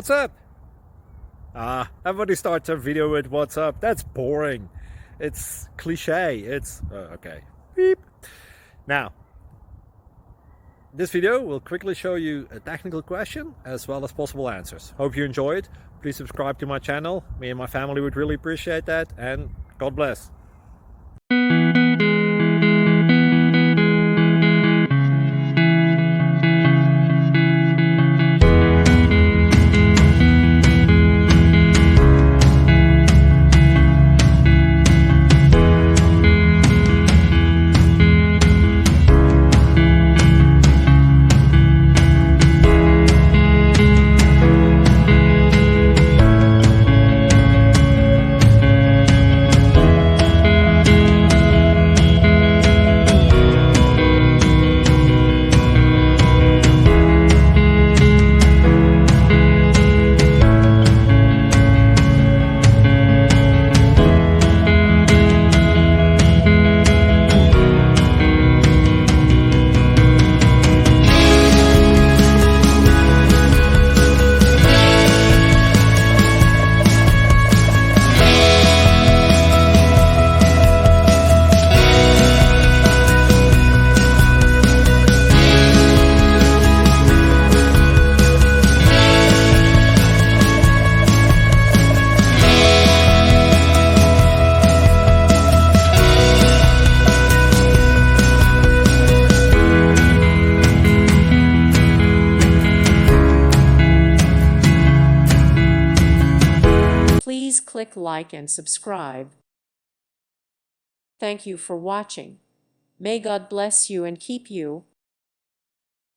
What's up? Everybody starts a video with what's up. That's boring. It's cliche. It's okay. Beep. Now, this video will quickly show you a technical question as well as possible answers. Hope you enjoy it. Please subscribe to my channel. Me and my family would really appreciate that, and God bless. Please click like and subscribe. Thank you for watching. May God bless you and keep you.